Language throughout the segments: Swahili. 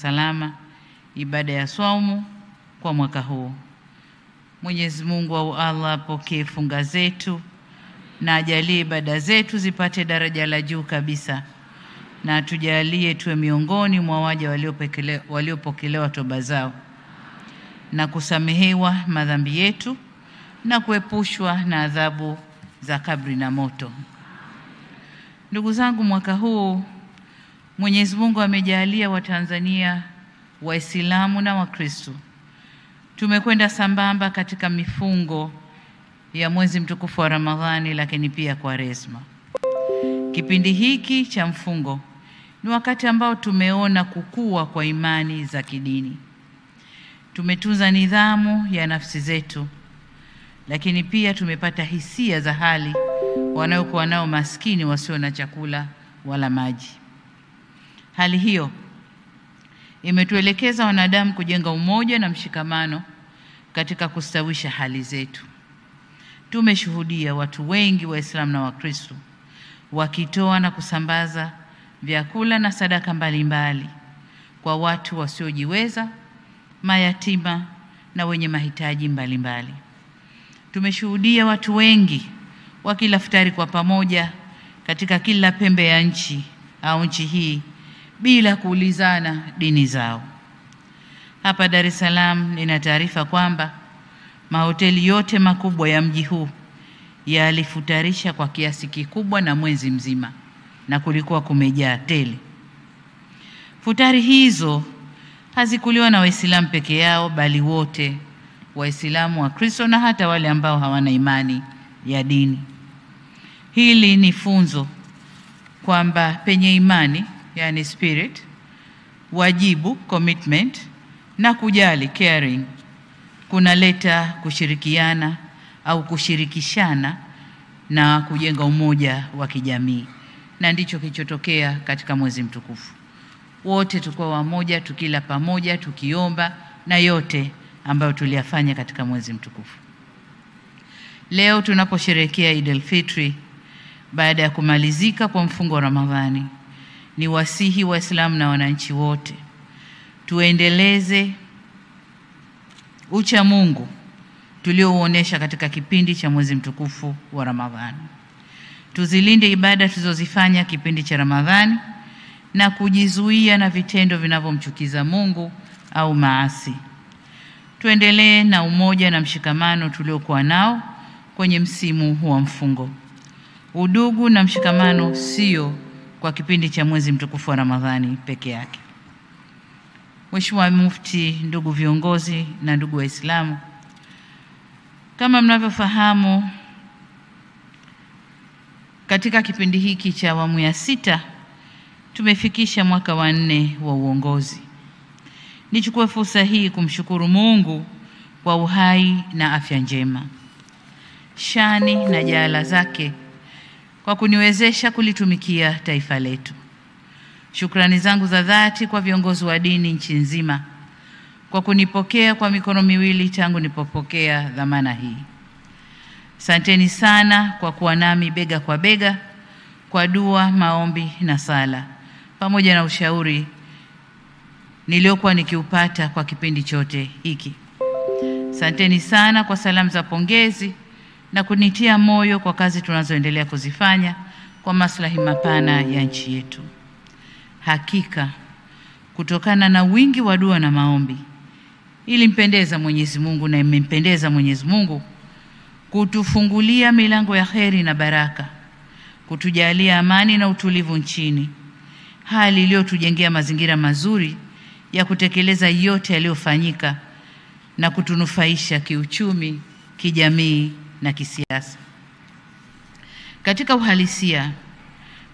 salama ibada ya swaumu kwa mwaka huu. Mwenyezi Mungu au Allah apokee funga zetu na ajalie ibada zetu zipate daraja la juu kabisa, na tujalie tuwe miongoni mwa waja waliopokelewa toba zao na kusamehewa madhambi yetu na kuepushwa na adhabu za kabri na moto. Ndugu zangu, mwaka huu Mwenyezi Mungu amejalia Watanzania Waislamu na Wakristo tumekwenda sambamba katika mifungo ya mwezi mtukufu wa Ramadhani, lakini pia Kwaresma. Kipindi hiki cha mfungo ni wakati ambao tumeona kukua kwa imani za kidini. Tumetunza nidhamu ya nafsi zetu, lakini pia tumepata hisia za hali wanaokuwa nao maskini wasio na chakula wala maji. Hali hiyo imetuelekeza wanadamu kujenga umoja na mshikamano katika kustawisha hali zetu. Tumeshuhudia watu wengi Waislamu na Wakristo wakitoa na kusambaza vyakula na sadaka mbalimbali kwa watu wasiojiweza, mayatima na wenye mahitaji mbalimbali. Tumeshuhudia watu wengi wakila futari kwa pamoja katika kila pembe ya nchi au nchi hii bila kuulizana dini zao. Hapa Dar es Salaam nina taarifa kwamba mahoteli yote makubwa ya mji huu yalifutarisha kwa kiasi kikubwa na mwezi mzima, na kulikuwa kumejaa tele. Futari hizo hazikuliwa na Waislamu peke yao, bali wote, Waislamu, Wakristo na hata wale ambao hawana imani ya dini. Hili ni funzo kwamba penye imani, yani spirit, wajibu, commitment, na kujali, caring, kunaleta kushirikiana au kushirikishana na kujenga umoja wa kijamii, na ndicho kilichotokea katika mwezi mtukufu. Wote tulikuwa wamoja, tukila pamoja, tukiomba, na yote ambayo tuliyafanya katika mwezi mtukufu. Leo tunaposherehekea Eid al-Fitri baada ya kumalizika kwa mfungo wa Ramadhani, ni wasihi Waislamu na wananchi wote tuendeleze ucha Mungu tuliouonesha katika kipindi cha mwezi mtukufu wa Ramadhani. Tuzilinde ibada tulizozifanya kipindi cha Ramadhani na kujizuia na vitendo vinavyomchukiza Mungu au maasi. Tuendelee na umoja na mshikamano tuliokuwa nao kwenye msimu wa mfungo. Udugu na mshikamano sio kwa kipindi cha mwezi mtukufu wa Ramadhani peke yake. Mheshimiwa Mufti, ndugu viongozi na ndugu Waislamu, kama mnavyofahamu, katika kipindi hiki cha awamu ya 6 tumefikisha mwaka wa 4 wa uongozi. Nichukue fursa hii kumshukuru Mungu kwa uhai na afya njema, shani na jaala zake kwa kuniwezesha kulitumikia taifa letu. Shukrani zangu za dhati kwa viongozi wa dini nchi nzima kwa kunipokea kwa mikono miwili tangu nipopokea dhamana hii. Asanteni sana kwa kuwa nami bega kwa bega kwa dua, maombi na sala, pamoja na ushauri niliokuwa nikiupata kwa kipindi chote hiki. Asanteni sana kwa salamu za pongezi na kunitia moyo kwa kazi tunazoendelea kuzifanya kwa maslahi mapana ya nchi yetu. Hakika kutokana na wingi wa dua na maombi, ilimpendeza Mwenyezi Mungu na imempendeza Mwenyezi Mungu kutufungulia milango ya kheri na baraka, kutujalia amani na utulivu nchini, hali iliyotujengea mazingira mazuri ya kutekeleza yote yaliyofanyika na kutunufaisha kiuchumi, kijamii na kisiasa. Katika uhalisia,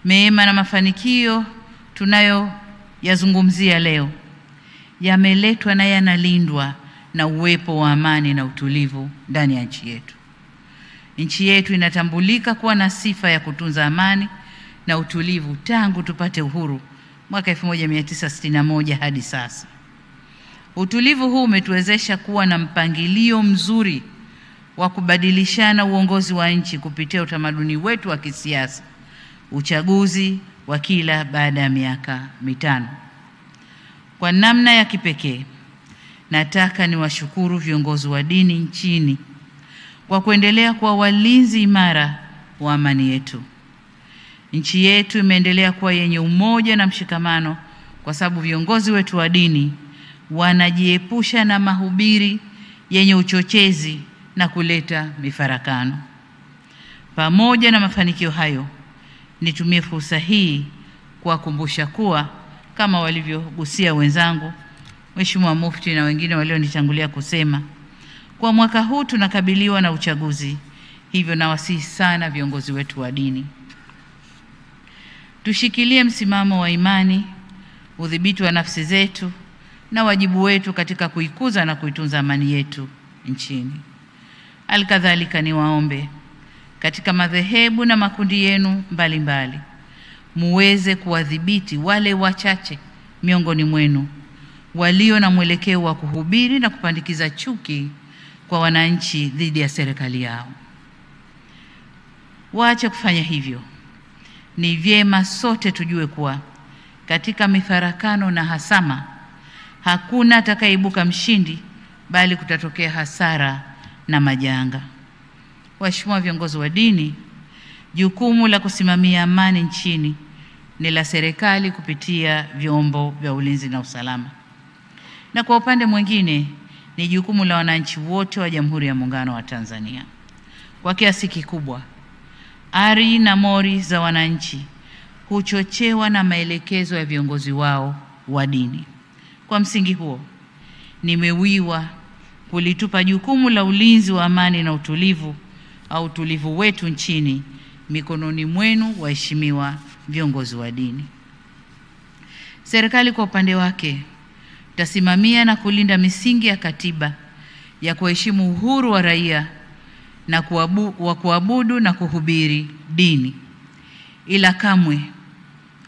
mema na mafanikio tunayoyazungumzia leo yameletwa na yanalindwa na uwepo wa amani na utulivu ndani ya nchi yetu. Nchi yetu inatambulika kuwa na sifa ya kutunza amani na utulivu tangu tupate uhuru mwaka 1961 hadi sasa. Utulivu huu umetuwezesha kuwa na mpangilio mzuri wa kubadilishana uongozi wa nchi kupitia utamaduni wetu wa kisiasa, uchaguzi wa kila baada ya miaka 5. Kwa namna ya kipekee, nataka niwashukuru viongozi wa dini nchini kwa kuendelea kuwa walinzi imara wa amani yetu. Nchi yetu imeendelea kuwa yenye umoja na mshikamano kwa sababu viongozi wetu wa dini wanajiepusha na mahubiri yenye uchochezi na kuleta mifarakano. Pamoja na mafanikio hayo, nitumie fursa hii kuwakumbusha kuwa kama walivyogusia wenzangu, Mheshimiwa Mufti na wengine walionitangulia kusema, kwa mwaka huu tunakabiliwa na uchaguzi. Hivyo nawasihi sana viongozi wetu wa dini, tushikilie msimamo wa imani, udhibiti wa nafsi zetu na wajibu wetu katika kuikuza na kuitunza amani yetu nchini. Alikadhalika niwaombe katika madhehebu na makundi yenu mbalimbali muweze kuwadhibiti wale wachache miongoni mwenu walio na mwelekeo wa kuhubiri na kupandikiza chuki kwa wananchi dhidi ya serikali yao. Waache kufanya hivyo. Ni vyema sote tujue kuwa katika mifarakano na hasama hakuna atakayeibuka mshindi, bali kutatokea hasara na majanga. Waheshimiwa viongozi wa dini, jukumu la kusimamia amani nchini ni la serikali kupitia vyombo vya ulinzi na usalama. Na kwa upande mwingine ni jukumu la wananchi wote wa Jamhuri ya Muungano wa Tanzania. Kwa kiasi kikubwa, ari na mori za wananchi huchochewa na maelekezo ya viongozi wao wa dini. Kwa msingi huo, nimewiwa kulitupa jukumu la ulinzi wa amani na utulivu wetu nchini mikononi mwenu, waheshimiwa viongozi wa dini. Serikali kwa upande wake tasimamia na kulinda misingi ya katiba ya kuheshimu uhuru wa raia na kuabudu na kuhubiri dini. Ila kamwe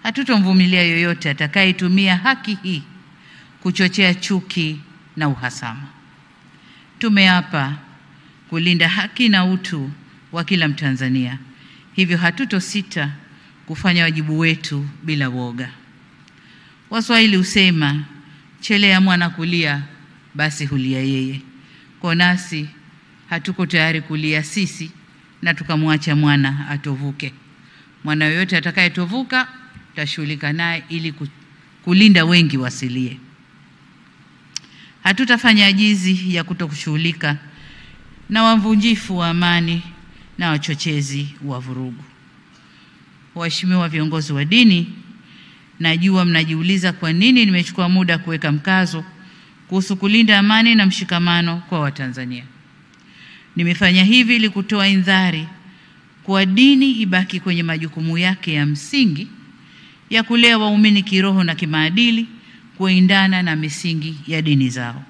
hatutomvumilia yoyote atakayetumia haki hii kuchochea chuki na uhasama. Tumeapa kulinda haki na utu wa kila Mtanzania. Hivyo hatutosita kufanya wajibu wetu bila woga. Waswahili husema, chelea mwana kulia basi hulia yeye. Kwa nasi hatuko tayari kulia sisi na tukamwacha mwana atovuke. Mwana yoyote atakayetovuka tashughulika naye ili kulinda wengi wasilie. Hatutafanya ajizi ya kutokushughulika na wavunjifu wa amani na wachochezi wa vurugu. Waheshimiwa viongozi wa dini, najua mnajiuliza kwa nini nimechukua muda kuweka mkazo kuhusu kulinda amani na mshikamano kwa Watanzania. Nimefanya hivi ili kutoa indhari kwa dini ibaki kwenye majukumu yake ya msingi ya kulea waumini kiroho na kimaadili kuendana na misingi ya dini zao.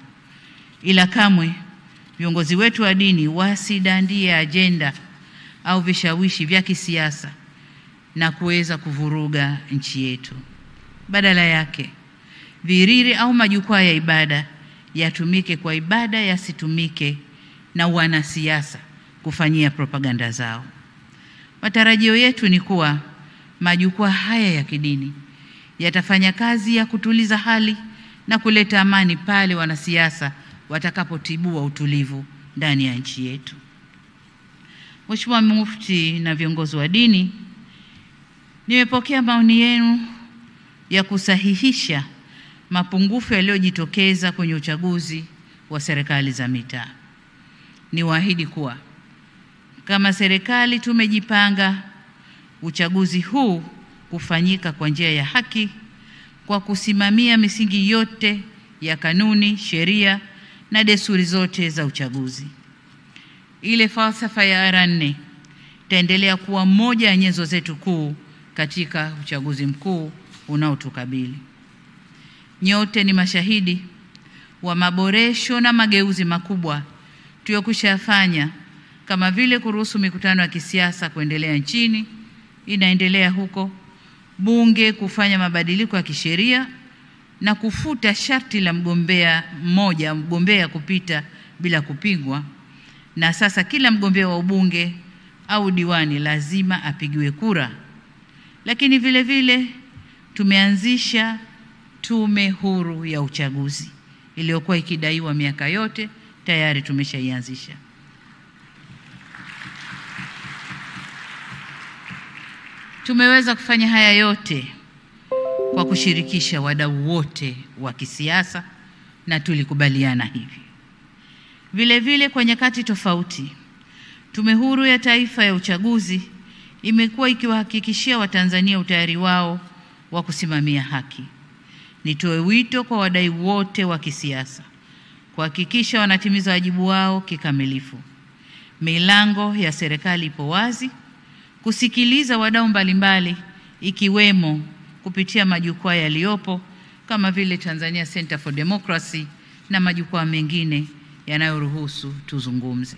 Ila kamwe viongozi wetu wa dini wasidandie ajenda au vishawishi vya kisiasa na kuweza kuvuruga nchi yetu. Badala yake, viriri au majukwaa ya ibada yatumike kwa ibada, yasitumike na wanasiasa kufanyia propaganda zao. Matarajio yetu ni kuwa majukwaa haya ya kidini yatafanya kazi ya kutuliza hali na kuleta amani pale wanasiasa watakapotibua utulivu ndani ya nchi yetu. Mheshimiwa Mufti na viongozi wa dini, nimepokea maoni yenu ya kusahihisha mapungufu yaliyojitokeza kwenye uchaguzi wa serikali za mitaa. Niwaahidi kuwa kama serikali tumejipanga uchaguzi huu kufanyika kwa njia ya haki kwa kusimamia misingi yote ya kanuni, sheria na desturi zote za uchaguzi. Ile falsafa ya R4 itaendelea kuwa moja ya nyenzo zetu kuu katika uchaguzi mkuu unaotukabili. Nyote ni mashahidi wa maboresho na mageuzi makubwa tuliyokushafanya, kama vile kuruhusu mikutano ya kisiasa kuendelea nchini, inaendelea huko, bunge kufanya mabadiliko ya kisheria na kufuta sharti la mgombea kupita bila kupingwa, na sasa kila mgombea wa ubunge au diwani lazima apigiwe kura. Lakini vile vile tume huru ya uchaguzi iliyokuwa ikidaiwa miaka yote, tayari tumeshaianzisha. Tumeweza kufanya haya yote kwa kushirikisha wadau wote wa kisiasa, na tulikubaliana hivi. Vile vile kwa nyakati tofauti, Tume Huru ya Taifa ya Uchaguzi imekuwa ikiwahakikishia Watanzania utayari wao wa kusimamia haki. Nitoe wito kwa wadau wote wa kisiasa kuhakikisha wanatimiza wajibu wao kikamilifu. Milango ya serikali ipo wazi kusikiliza wadau mbalimbali, ikiwemo kupitia majukwaa yaliyopo kama vile Tanzania Center for Democracy na majukwaa mengine yanayoruhusu tuzungumze.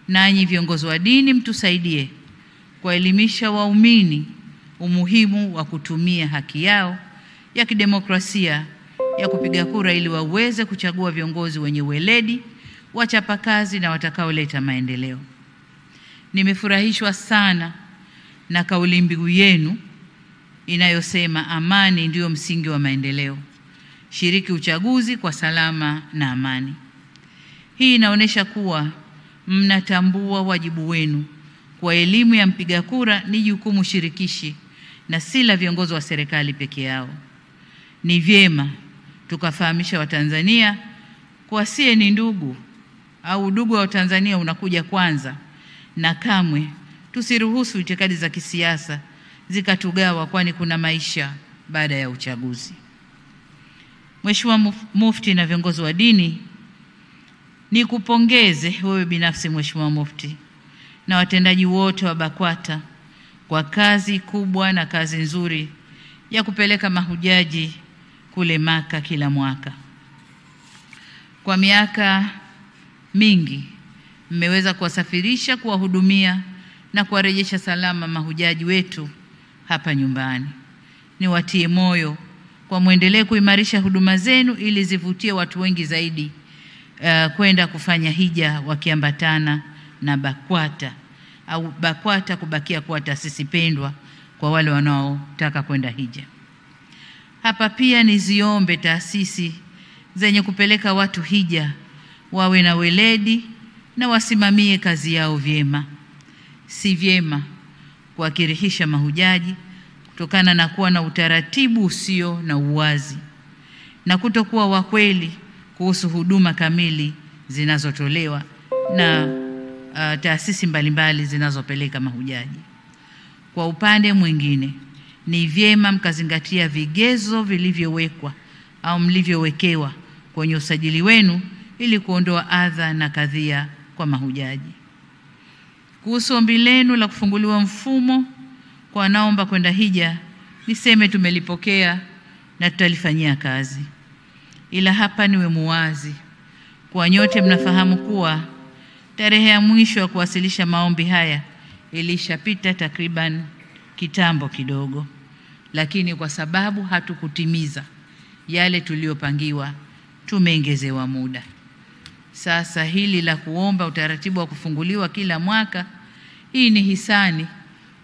Nanyi viongozi wa dini, mtusaidie kuelimisha waumini umuhimu wa kutumia haki yao ya kidemokrasia ya kupiga kura ili waweze kuchagua viongozi wenye weledi, wachapakazi na watakaoleta maendeleo. Nimefurahishwa sana na kauli mbiu yenu inayosema amani ndiyo msingi wa maendeleo. Shiriki uchaguzi kwa salama na amani. Hii inaonyesha kuwa mnatambua wajibu wenu kwa elimu ya mpiga kura ni jukumu shirikishi na si la viongozi wa serikali peke yao. Ni vyema tukafahamisha Watanzania kwa sie ni ndugu, au udugu wa Watanzania unakuja kwanza, na kamwe tusiruhusu itikadi za kisiasa zikatugawa, kwani kuna maisha baada ya uchaguzi. Mheshimiwa Mufti na viongozi wa dini, nikupongeze wewe binafsi Mheshimiwa Mufti na watendaji wote wa BAKWATA kwa kazi kubwa na kazi nzuri ya kupeleka mahujaji kule Maka kila mwaka. Kwa miaka mingi mmeweza kuwasafirisha, kuwahudumia na kuwarejesha salama mahujaji wetu hapa nyumbani. Niwatie moyo kwa muendelee kuimarisha huduma zenu ili zivutie watu wengi zaidi kwenda kufanya hija wakiambatana na BAKWATA, au BAKWATA kubakia kuwa taasisi pendwa kwa wale wanaotaka kwenda hija. Hapa pia niziombe taasisi zenye kupeleka watu hija wawe na weledi na wasimamie kazi yao vyema. Si vyema kuwakirihisha mahujaji kutokana na kuwa na utaratibu usio na uwazi na kutokuwa wa kweli kuhusu huduma kamili zinazotolewa na taasisi mbalimbali zinazopeleka mahujaji. Kwa upande mwingine, ni vyema mkazingatia vigezo vilivyowekwa au mlivyowekewa kwenye usajili wenu ili kuondoa adha na kadhia kwa mahujaji. Kuhusu ombi lenu la kufunguliwa mfumo kwa wanaomba kwenda hija, niseme tumelipokea na tutalifanyia kazi. Ila hapa niwe muwazi kwa nyote, mnafahamu kuwa tarehe ya mwisho ya kuwasilisha maombi haya ilishapita takriban kitambo kidogo, lakini kwa sababu hatukutimiza yale tuliyopangiwa tumeongezewa muda. Sasa hili la kuomba utaratibu wa kufunguliwa kila mwaka, hii ni hisani,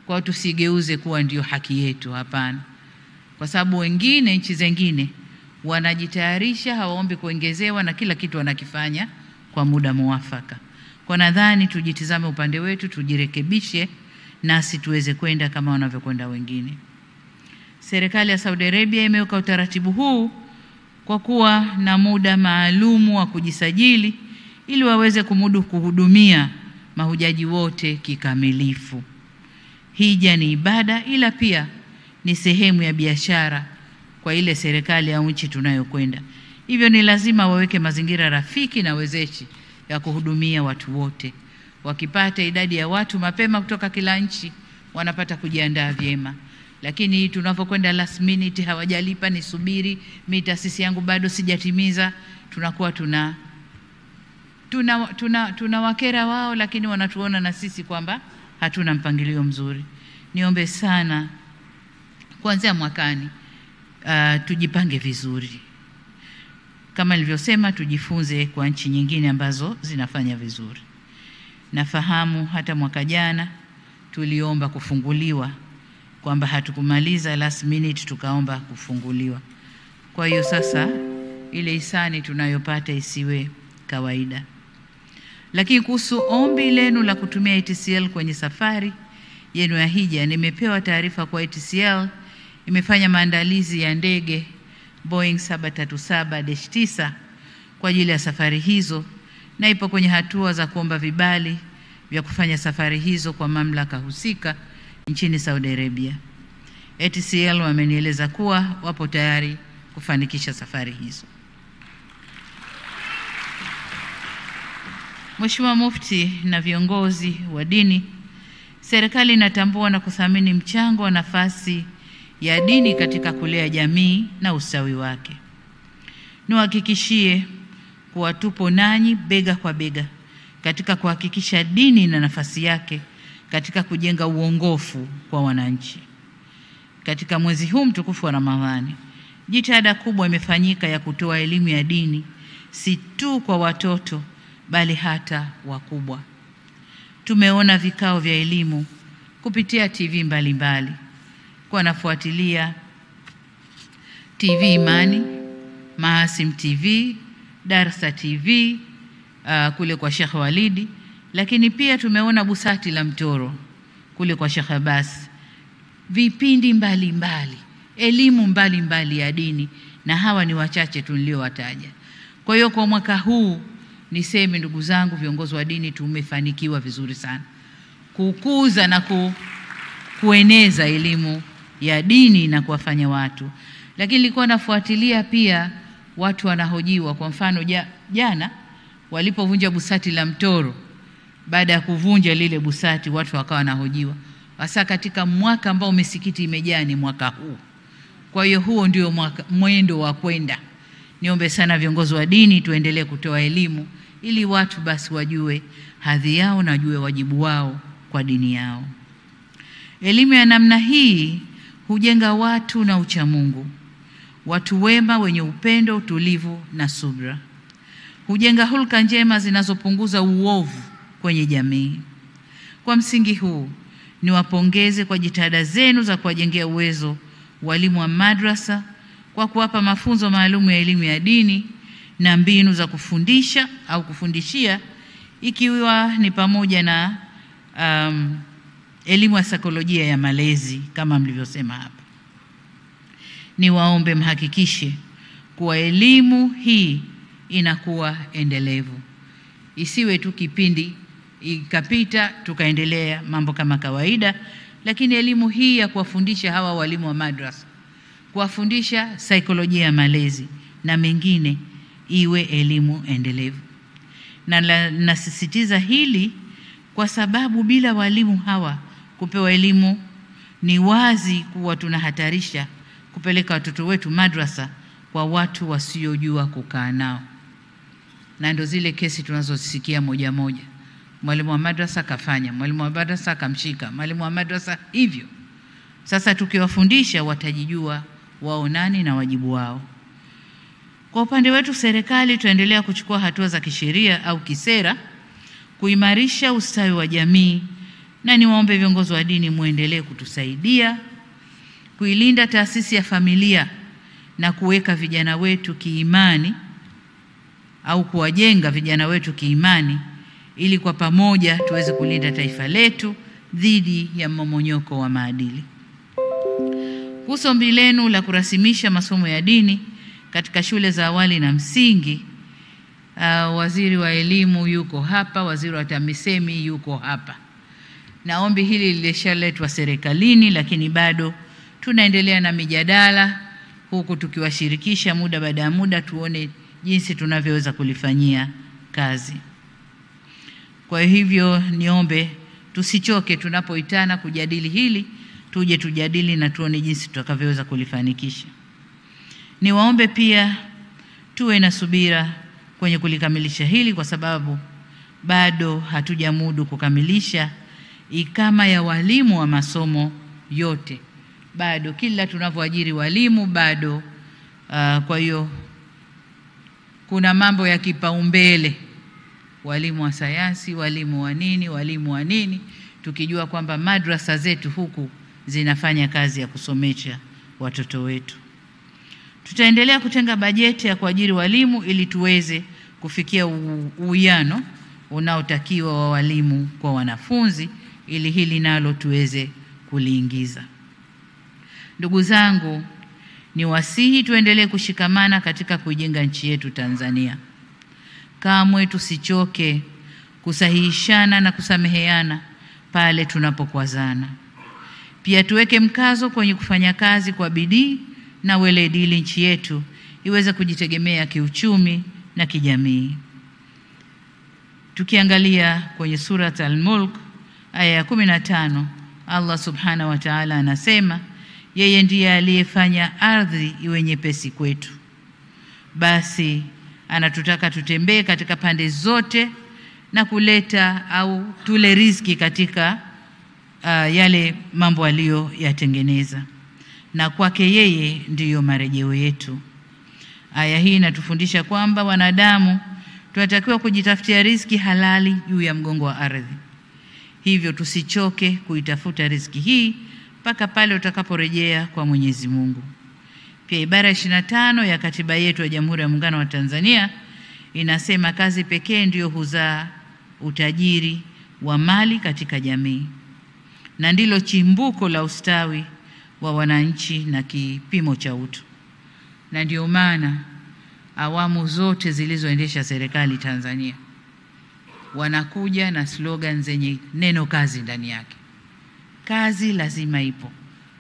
kwa tusigeuze kuwa ndio haki yetu. Hapana, kwa sababu wengine, nchi zingine wanajitayarisha, hawaombi kuongezewa na kila kitu wanakifanya kwa muda muafaka. Kwa nadhani tujitizame upande wetu, tujirekebishe nasi tuweze kwenda kama wanavyokwenda wengine. Serikali ya Saudi Arabia imeweka utaratibu huu kwa kuwa na muda maalumu wa kujisajili ili waweze kumudu kuhudumia mahujaji wote kikamilifu. Hija ni ibada, ila pia ni sehemu ya biashara kwa ile serikali au nchi tunayokwenda. Hivyo ni lazima waweke mazingira rafiki na wezeshi ya kuhudumia watu wote. Wakipata idadi ya watu mapema kutoka kila nchi, wanapata kujiandaa vyema. Lakini tunapokwenda last minute, hawajalipa, nisubiri, mimi taasisi yangu bado sijatimiza, tunakuwa tunawakera wao, lakini wanatuona na sisi kwamba hatuna mpangilio mzuri. Niombe sana kuanzia mwakani tujipange vizuri. Kama nilivyosema, tujifunze kwa nchi nyingine ambazo zinafanya vizuri. Nafahamu hata mwaka jana tuliomba kufunguliwa, kwamba hatukumaliza last minute tukaomba kufunguliwa. Kwa hiyo sasa ile hisani tunayopata isiwe kawaida. Lakini kuhusu ombi lenu la kutumia ATCL kwenye safari yenu ya hija, nimepewa taarifa kwa ATCL imefanya maandalizi ya ndege Boeing 737-9 kwa ajili ya safari hizo na ipo kwenye hatua za kuomba vibali vya kufanya safari hizo kwa mamlaka husika nchini Saudi Arabia. ATCL wamenieleza kuwa wapo tayari kufanikisha safari hizo. Mheshimiwa Mufti na viongozi wa dini, serikali inatambua na kuthamini mchango wa nafasi ya dini katika kulea jamii na ustawi wake. Niwahakikishie kuwa tupo nanyi bega kwa bega katika kuhakikisha dini na nafasi yake katika kujenga uongofu kwa wananchi. Katika mwezi huu mtukufu wa Ramadhani, jitihada kubwa imefanyika ya kutoa elimu ya dini si tu kwa watoto bali hata wakubwa. Tumeona vikao vya elimu kupitia TV mbalimbali. Kwa nafuatilia TV Imani, Mahasim TV, Darsa TV, kule kwa Sheikh Walidi, lakini pia tumeona Busati la Mtoro kule kwa Sheikh Abbas. Vipindi mbalimbali, elimu mbalimbali ya dini, na hawa ni wachache tuliowataja. Kwa hiyo kwa mwaka huu niseme ndugu zangu viongozi wa dini, tumefanikiwa vizuri sana kukuza na kueneza elimu ya dini na kuwafanya watu. Lakini nilikuwa nafuatilia pia watu wanahojiwa. Kwa mfano jana walipovunja Busati la Mtoro, baada ya kuvunja lile busati watu wakawa wanahojiwa. Hasa katika mwaka ambao misikiti imejaa ni mwaka huu. Kwa hiyo huo ndio mwendo wa kwenda. Niombe sana viongozi wa dini tuendelee kutoa elimu ili watu basi wajue hadhi yao na wajue wajibu wao kwa dini yao. Elimu ya namna hii hujenga watu na uchamungu, watu wema wenye upendo, utulivu na subra. Hujenga hulka njema zinazopunguza uovu kwenye jamii. Kwa msingi huu, niwapongeze kwa jitihada zenu za kuwajengea uwezo walimu wa madrasa kwa kuwapa mafunzo maalum ya elimu ya dini na mbinu za kufundisha au kufundishia, ikiwa ni pamoja na elimu ya saikolojia ya malezi kama mlivyosema hapa. Niwaombe mhakikishe kuwa elimu hii inakuwa endelevu. Isiwe tu kipindi ikapita tukaendelea mambo kama kawaida, lakini elimu hii ya kuwafundisha hawa walimu wa madrasa, kuwafundisha saikolojia ya malezi na mengine, iwe elimu endelevu. Na nasisitiza hili kwa sababu bila walimu hawa kupewa elimu, ni wazi kuwa tunahatarisha kupeleka watoto wetu madrasa kwa watu wasiojua kukaa nao. Na ndio zile kesi tunazosikia moja moja. Mwalimu wa madrasa kafanya, mwalimu wa madrasa kamshika, mwalimu wa madrasa hivyo. Sasa tukiwafundisha watajijua wao nani na wajibu wao. Kwa upande wetu serikali tuendelea kuchukua hatua za kisheria au kisera kuimarisha ustawi wa jamii, na niwaombe viongozi wa dini muendelee kutusaidia kuilinda taasisi ya familia na kuweka vijana wetu kiimani au kuwajenga vijana wetu kiimani, ili kwa pamoja tuweze kulinda taifa letu dhidi ya mmomonyoko wa maadili. Kuhusu ombi lenu la kurasimisha masomo ya dini katika shule za awali na msingi, waziri wa elimu yuko hapa, waziri wa TAMISEMI yuko hapa. Na ombi hili lilishaletwa serikalini, lakini bado tunaendelea na mijadala huku tukiwashirikisha muda baada ya muda, tuone jinsi tunavyoweza kulifanyia kazi. Kwa hivyo niombe tusichoke tunapoitana kujadili hili, tuje tujadili na tuone jinsi tutakavyoweza kulifanikisha. Niwaombe pia tuwe na subira kwenye kulikamilisha hili, kwa sababu bado hatujamudu kukamilisha ikama ya walimu wa masomo yote. Bado kila tunavyoajiri walimu bado kwa hiyo kuna mambo ya kipaumbele, walimu wa sayansi, walimu wa nini, tukijua kwamba madrasa zetu huku zinafanya kazi ya kusomesha watoto wetu. Tutaendelea kutenga bajeti ya kuajiri walimu ili tuweze kufikia uwiano unaotakiwa wa walimu kwa wanafunzi, ili hili nalo tuweze kuliingiza. Ndugu zangu, ni wasihi tuendelee kushikamana katika kujenga nchi yetu Tanzania. Kamwe tusichoke kusahihishana na kusameheana pale tunapokwazana. Pia tuweke mkazo kwenye kufanya kazi kwa bidii na weledi ili nchi yetu iweze kujitegemea kiuchumi na kijamii. Tukiangalia kwenye Surat Al-Mulk aya ya 15, Allah Subhanahu wa Ta'ala anasema yeye ndiye aliyefanya ardhi iwe nyepesi kwetu. Basi anatutaka tutembee katika pande zote na kuleta au tule riziki katika yale mambo aliyoyatengeneza, na kwake yeye ndiyo marejeo yetu. Aya hii inatufundisha kwamba wanadamu tunatakiwa kujitafutia riziki halali juu ya mgongo wa ardhi. Hivyo tusichoke kuitafuta riziki hii mpaka pale utakaporejea kwa Mwenyezi Mungu. Pia ibara 25 ya katiba yetu ya Jamhuri ya Muungano wa Tanzania inasema kazi pekee ndiyo huzaa utajiri wa mali katika jamii, na ndilo chimbuko la ustawi wa wananchi na kipimo cha utu. Na ndio maana awamu zote zilizoendesha serikali Tanzania wanakuja na slogan zenye neno kazi ndani yake. Kazi lazima ipo,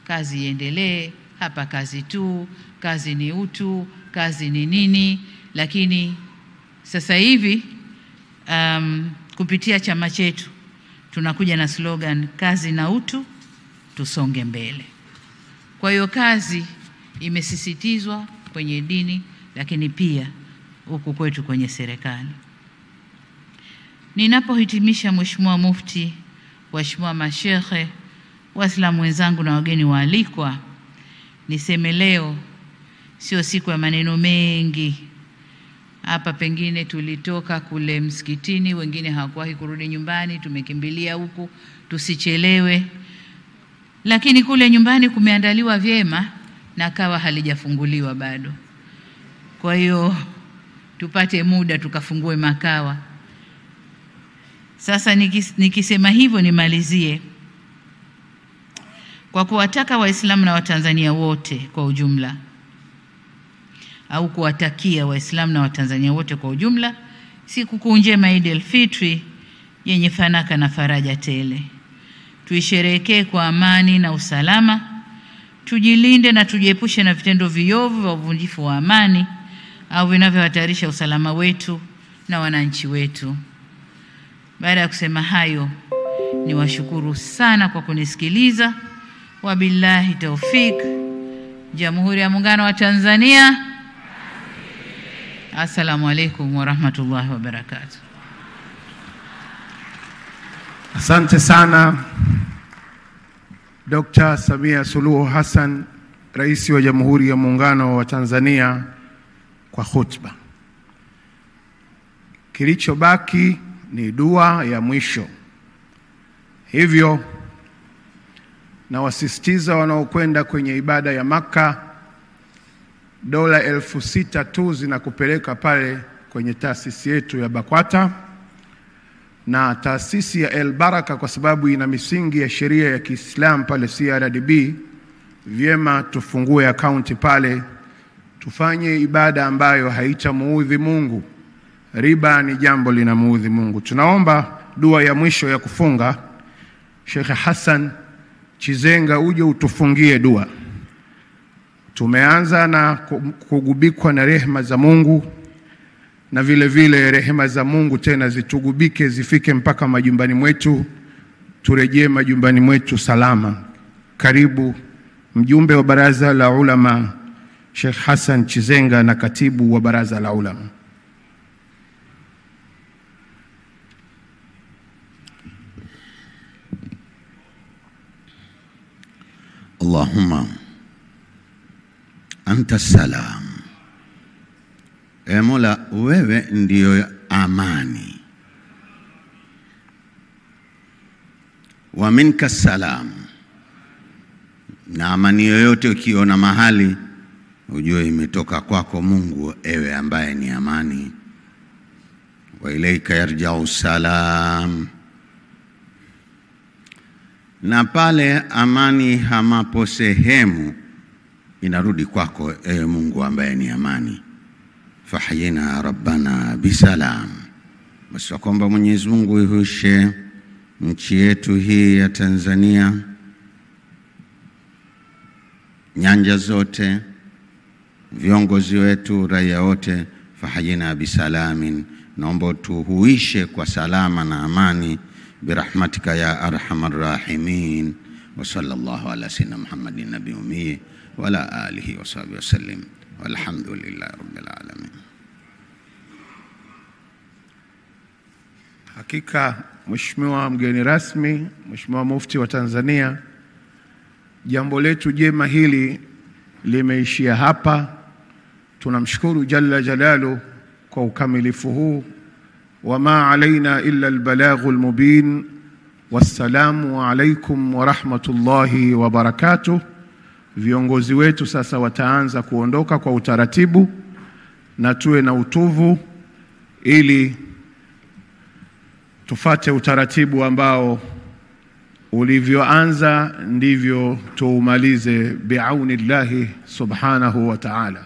kazi iendelee, hapa kazi tu, kazi ni utu, kazi ni nini. Lakini sasa hivi kupitia chama chetu tunakuja na slogan kazi na utu, tusonge mbele. Kwa hiyo kazi imesisitizwa kwenye dini, lakini pia huku kwetu kwenye serikali. Ninapohitimisha, Mheshimiwa Mufti, waheshimiwa mashehe, Waislamu wenzangu na wageni waalikwa, niseme leo sio siku ya maneno mengi. Hapa pengine tulitoka kule msikitini, wengine hawakuwahi kurudi nyumbani, tumekimbilia huku tusichelewe. Lakini kule nyumbani kumeandaliwa vyema na kawa halijafunguliwa bado. Kwa hiyo tupate muda tukafungue makawa. Sasa nikisema hivyo nimalizie kwa kuwataka Waislamu na Watanzania wote kwa ujumla, au kuwatakia Waislamu na Watanzania wote kwa ujumla sikukuu njema Eid al-Fitri yenye fanaka na faraja tele. Tuisherehekee kwa amani na usalama, tujilinde na tujiepushe na vitendo viovu vya uvunjifu wa amani au vinavyohatarisha usalama wetu na wananchi wetu. Baada ya kusema hayo, niwashukuru sana kwa kunisikiliza. Wabillahi taufik. Jamhuri ya Muungano wa Tanzania. Assalamu alaikum wa rahmatullahi wa barakatuh. Asante sana Dr. Samia Suluhu Hassan, Rais wa Jamhuri ya Muungano wa Tanzania, kwa hotuba. Kilichobaki ni dua ya mwisho. Hivyo na wasisitiza wanaokwenda kwenye ibada ya Maka, dola 6,000 tu zinakupeleka pale kwenye taasisi yetu ya BAKWATA na taasisi ya El Baraka, kwa sababu ina misingi ya sheria ya Kiislamu pale CRDB. Vyema tufungue akaunti pale, tufanye ibada ambayo haitamuudhi Mungu. Riba ni jambo linamuudhi Mungu. Tunaomba dua ya mwisho ya kufunga. Sheikh Hassan Chizenga, uje utufungie dua. Tumeanza na kugubikwa na rehema za Mungu, na vile vile rehema za Mungu tena zitugubike, zifike mpaka majumbani mwetu, turejee majumbani mwetu salama. Karibu mjumbe wa Baraza la Ulama Sheikh Hassan Chizenga na katibu wa Baraza la Ulama. Allahumma anta salam. Mola, wewe ndiyo amani. Wa minka salam. Na amani yoyote ukiona mahali ujue imetoka kwako Mungu, ewe ambaye ni amani. Wa ilaika yarja'u salam, na pale amani hamapo sehemu inarudi kwako, ewe Mungu ambaye ni amani. Fahayina rabbana bisalam, basi kwamba Mwenyezi Mungu ihuishe nchi yetu hii ya Tanzania, nyanja zote, viongozi wetu, raia wote. Fahayina bisalamin, naomba tuhuishe kwa salama na amani, birahmatika ya arhamar rahimin. Wa sallallahu ala sayyidina Muhammadin nabiy ummi wa ala alihi wa sahbihi wasallim, walhamdulillahi rabbil alamin. Hakika Mheshimiwa mgeni rasmi, Mheshimiwa Mufti wa Tanzania, jambo letu jema hili limeishia hapa. Tunamshukuru Jalla Jalalu kwa ukamilifu huu. Wama alaina illa albalaghul mubin. Wassalamu alaikum wa rahmatullahi wa barakatuh. Viongozi wetu sasa wataanza kuondoka kwa utaratibu, na tuwe na utuvu ili tufate utaratibu ambao ulivyoanza ndivyo tuumalize biaunillahi subhanahu wa ta'ala.